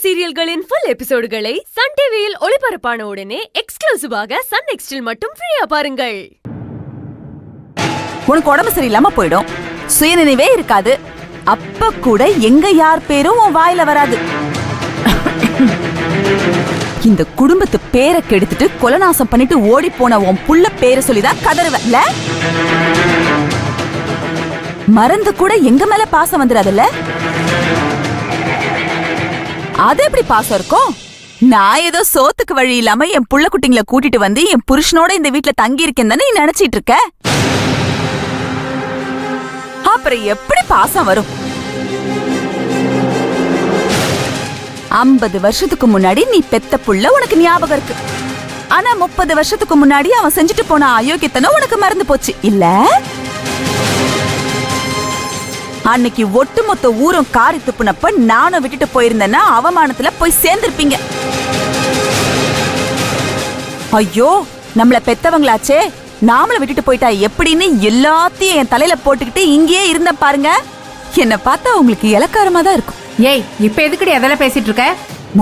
சீரியல்களின் full எபிசோடுகளை Sun டிவியில் ஒளிபரப்பான உடனே எக்ஸ்க்ளூசிவாக சன் நெக்ஸ்டில் மட்டும் ஃப்ரீயா பாருங்கள். உனக்கு உடம்பு சரியில்லாம போயிடும், சுயநினைவே இருக்காது. அப்ப கூட எங்க யார் பேரும் உன் வாயில வராது. இந்த குடும்பத்து பேரை கெடுத்துட்டு கொலநாசம் பண்ணிட்டு ஓடி போன உன் புள்ள பேரை சொல்லிதான் கதறுவல. மறந்து கூட எங்க மேல பாசம் வந்துடாதுல்ல? அது எப்படி பாசம் இருக்கும்? நான் ஏதோ சோத்துக்கு வழி இல்லாம என் புள்ள குட்டிங்களை கூட்டிட்டு வந்து என் புருஷனோட இந்த வீட்டுல தங்கி இருக்கேன் தானே நீ நினைச்சிட்டு இருக்க. அப்புறம் எப்படி பாசம் வரும்? 50 வருஷத்துக்கு முன்னாடி நீ பெத்த புள்ள உனக்கு ஞாபகம் இருக்கு. ஆனா 30 வருஷத்துக்கு முன்னாடி அவன் செஞ்சுட்டு போன அயோக்கியத்தனம் உனக்கு மறந்து போச்சு இல்ல? அன்னைக்கு ஒட்டுமொத்த ஊரும் காரி துப்புனப்ப நானும் விட்டுட்டு போயிருந்தேன்னா அவமானத்துல போய் சேர்ந்திருப்பீங்க. ஐயோ, நம்மள பெத்தவங்களாச்சே, நாமள விட்டுட்டு போயிட்டா எப்படின்னு எல்லாத்தையும் என் தலையில போட்டுக்கிட்டு இங்கேயே இருந்த பாருங்க. என்ன பார்த்தா உங்களுக்கு இலக்காரமா தான் இருக்கும். ஏய், இப்ப எதுக்குடி அதெல்லாம் பேசிட்டு இருக்க?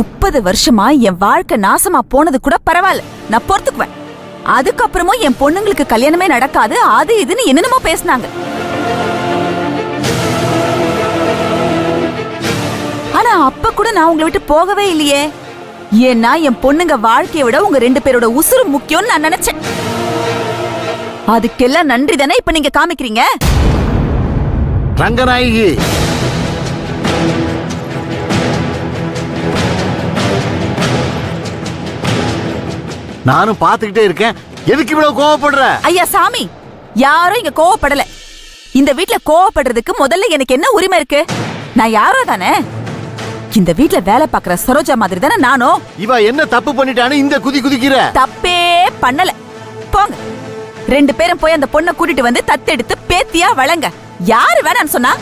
30 வருஷமா என் வாழ்க்கை நாசமா போனது கூட பரவாயில்ல, நான் பொறுத்துக்குவேன். அதுக்கப்புறமும் என் பொண்ணுங்களுக்கு கல்யாணமே நடக்காது, அது இதுன்னு என்னென்னமோ பேசினாங்க. ஆனா அப்ப கூட நான் உங்களை விட்டு போகவே இல்லையே. ஏன்னா என் பொண்ணுங்க வாழ்க்கையை விட உங்க 2 பேரோட உசுறு முக்கியம்னு நான் நினைச்சேன். அதுக்கெல்லாம் நன்றி தானே இப்ப நீங்க காமிக்கிறீங்க. ரங்கநாயகி, நானும் பாத்துக்கிட்டே இருக்கேன், எதுக்கு இவ்வளவு கோவப்படுற? ஐயா சாமி, யாரும் இங்க கோவப்படல. இந்த வீட்ல கோவப்படுறதுக்கு முதல்ல எனக்கு என்ன உரிமை இருக்கு? நான் யாரோ தானே. இந்த வீட்ல வேலை பாக்குற சரோஜா மாதிரி தானே நானும். இவ என்ன தப்பு பண்ணிட்டான்னு இந்த குதிக்கிற? தப்பே பண்ணல. போங்க, 2 பேரும் போய் அந்த பொண்ணை கூட்டிட்டு வந்து தத்தெடுத்து பேத்தியா வளங்க. யாரு வேணான்னு சொன்னா?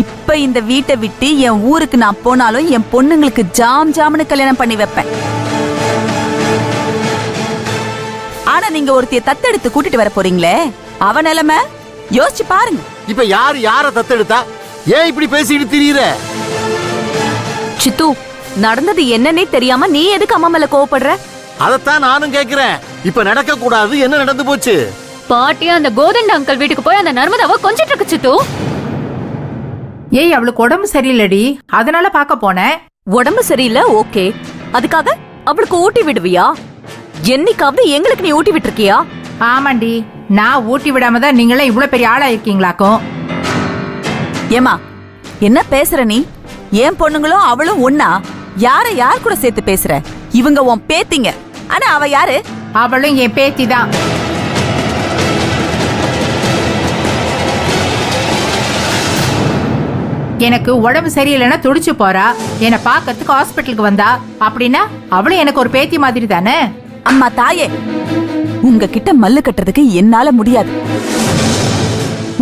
இப்ப இந்த வீட்டை விட்டு என் ஊருக்கு நான் போனாலும் என் பொண்ணுங்களுக்கு ஜாம்னு கல்யாணம் பண்ணி வைப்பேன். ஆனா நீங்க ஒருத்திய தத்தெடுத்து கூட்டிட்டு வர போறீங்களே, அவ நிலைமை யோசிச்சு பாருங்க. இப்ப யார தத்தெடுத்தா? ஏன் இப்படி பேசிட்டு திரியுற? சித்து, நடந்தது என்னன்னே தெரியாம நீ எதுக்கு அம்மா மேல கோவப்படுற? அதத்தான் நானும் கேக்குறேன். இப்ப நடக்க கூடாது, என்ன நடந்து போச்சு? பாட்டி அந்த கோதண்ட அங்கிள் வீட்டுக்கு போய் அந்த நர்மதாவை கொஞ்சிட்டு இருக்கு சித்து. ஏய், அவளுக்கு உடம்பு சரியில்லடி, அதனால பாக்க போனேன். உடம்பு சரியில்லை, ஓகே. அதுக்காக அவளுக்கு ஊட்டி விடுவியா? என்னைக்காவது எங்களுக்கு நீ ஊட்டி விட்டுருக்கியா? ஆமாண்டி, நான் ஊட்டி விடாம தான் நீங்களே இவ்வளவு பெரிய ஆளா இருக்கீங்களாக்கும். ஏமா என்ன பேசுற நீ? ஏன் பொண்ணுங்களும் அவளும் ஒன்னா? யார் கூட சேர்த்து பேசுற? இவங்க உன் பேத்திங்க, ஆனா அவ யாரு? அவளும் என் பேத்தி தான். எனக்கு உடம்பு சரியில்லைன்னா துடிச்சு போறா, என்னை பாக்கிறதுக்கு ஹாஸ்பிட்டலுக்கு வந்தா. அப்படின்னா அவளும் எனக்கு ஒரு பேத்தி மாதிரி தானே. அம்மா தாயே, உங்ககிட்ட மல்லு கட்டுறதுக்கு என்னால முடியாது.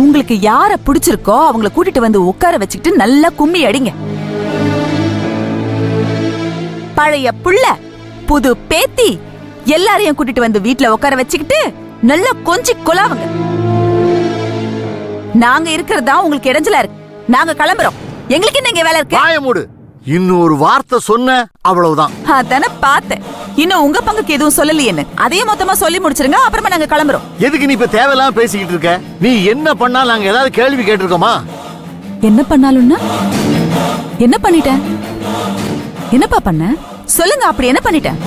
உங்களுக்கு யார பிடிச்சிருக்கோ அவங்கள கூட்டிட்டு வந்து உட்கார வச்சுக்கிட்டு நல்லா கும்மி அடிங்க. பழைய புள்ள, புது பேத்தி எல்லாரையும் கூட்டிட்டு வந்து வீட்டுல உட்கார வச்சுக்கிட்டு நல்லா கொஞ்சி கொலாவுங்க. நாங்க இருக்கிறதா உங்களுக்கு இடைஞ்சலா இருக்கு. நாங்க கிளம்புறோம். எங்களுக்கு என்ன இங்க வேலை இருக்கு? வாய மூடு. இன்னொரு வார்த்தை சொன்ன அவ்வளவுதான். அதானே பார்த்தேன். இன்னும் உங்க பங்குக்கு எதுவும் சொல்லலையேன்னு அதையே மொத்தமா சொல்லி முடிச்சிருங்க, அப்புறமா நாங்க கிளம்புறோம். எதுக்கு நீ இப்ப தேவையில்லாம பேசிக்கிட்டு இருக்க? நீ என்ன பண்ணாலும் நாங்க ஏதாவது கேள்வி கேட்டிருக்கோமா? என்ன பண்ணாலும்னா என்ன பண்ணிட்டேன்? என்னப்பா பண்ண சொல்லுங்க. அப்படி என்ன பண்ணிட்டேன்?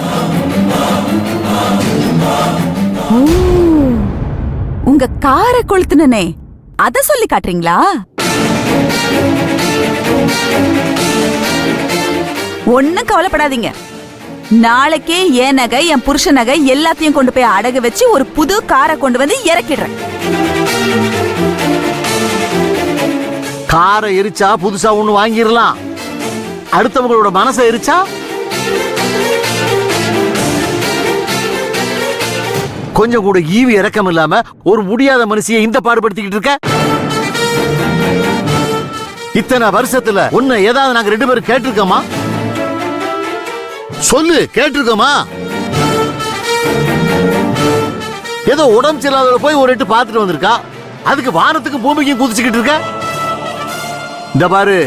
ஓ, உங்க காரை கொளுத்துனே, அத சொல்லி காட்டுறீங்களா? ஒண்ணும் கவலைப்படாதீங்க. நாளைக்கே என் நகை, என் புருஷ நகை எல்லாத்தையும் கொண்டு போய் அடகு வச்சு ஒரு புது காரை கொண்டு வந்து இறக்கிடுறேன். காரை எரிச்சா புதுசா ஒண்ணு வாங்கிடலாம். அடுத்தவங்களோட மனசை எரிச்சா கொஞ்சம் கூட ஈவி இறக்கம் இல்லாம ஒரு முடியாத மனுஷியை இந்த பாடுபடுத்திக்கிட்டு இருக்க. இத்தனை வருஷத்துல உன்னை ஏதாவது நாங்க 2 பேரும் கேட்டிருக்கோமா? சொல்லு, கேட்டிருக்கோமா? ஏதோ உடம்பு சரியில்லாத போய் ஒரு எட்டு பார்த்துட்டு வந்திருக்கா, அதுக்கு வானத்துக்கு பூமிக்கும் குதிச்சுக்கிட்டு இருக்க. இந்த பாரு,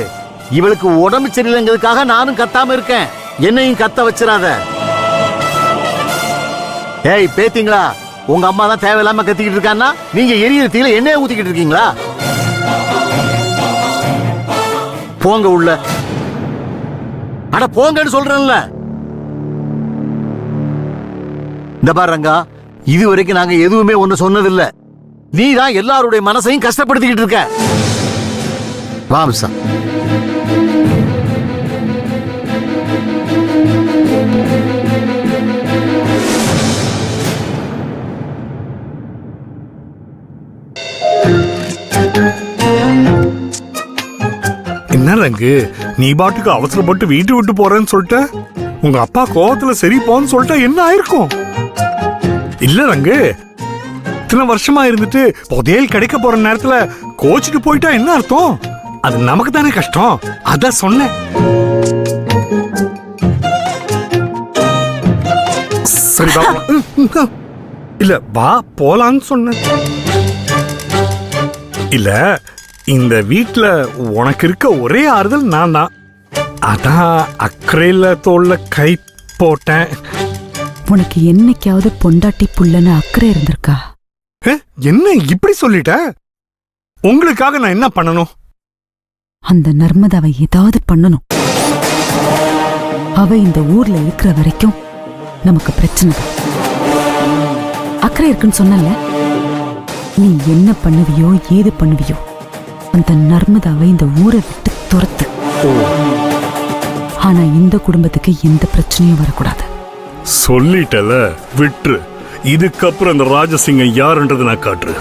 இவளுக்கு உடம்பு சரியில்லைங்கிறதுக்காக நானும் கத்தாம இருக்கேன். என்னையும் கத்த வச்சிடாத. ஏய் பேத்தீங்களா, உங்க அம்மா தான் தேவையில்லாம கத்திக்கிட்டு இருக்கான்னா நீங்க எரியிற தீல எண்ணெய ஊத்திக்கிட்டு இருக்கீங்களா? போங்க உள்ள. அட போங்கன்னு சொல்றேன்ல. இந்த பாரு ரங்கா, இது வரைக்கும் நாங்க எதுவுமே ஒண்ணு சொன்னதில்ல. நீ தான் எல்லாருடைய மனசையும் கஷ்டப்படுத்திக்கிட்டு இருக்க. வாம்சா, என்ன ரங்கு, நீ பாட்டுக்கு அவசரப்பட்டு வீட்டு விட்டு போறேன்னு சொல்லிட்ட? உங்க அப்பா கோவத்துல சரி போன்னு சொல்லிட்டா என்ன ஆயிருக்கும்? இல்ல ரங்கு, இத்தனை வருஷமா இருந்துட்டு புதையல் கிடைக்க போற நேரத்துல கோச்சிட்டு போயிட்டா என்ன அர்த்தம்? அது நமக்கு தானே கஷ்டம். அத சொன்னேன். சரி வா. இல்ல வா போலான்னு சொன்னேன். இல்ல, இந்த வீட்ல உனக்கு இருக்க ஒரே ஆறுதல் நான் தான். அதான் அக்கறையில தோல்ல கை போட்டேன். உனக்கு என்னைக்காவது பொண்டாட்டி புள்ளன்னு அக்கறை இருந்திருக்கா? என்ன இப்படி சொல்லிட்ட? உங்களுக்காக நான் என்ன பண்ணணும்? அந்த நர்மதாவை ஏதாவது பண்ணணும். அவ இந்த ஊர்ல இருக்கிற வரைக்கும் நமக்கு பிரச்சனை தான். அக்கறை இருக்குன்னு சொன்னல, நீ என்ன பண்ணுவியோ ஏது பண்ணுவியோ அந்த நர்மதாவை இந்த ஊரை விட்டு துரத்து. ஆனா இந்த குடும்பத்துக்கு எந்த பிரச்சனையும் வரக்கூடாது. சொல்லிட்டல, விட்டுரு. இதுக்கப்புறம் அந்த ராஜசிங்கம் யாருன்றது நான் காட்டுறேன்.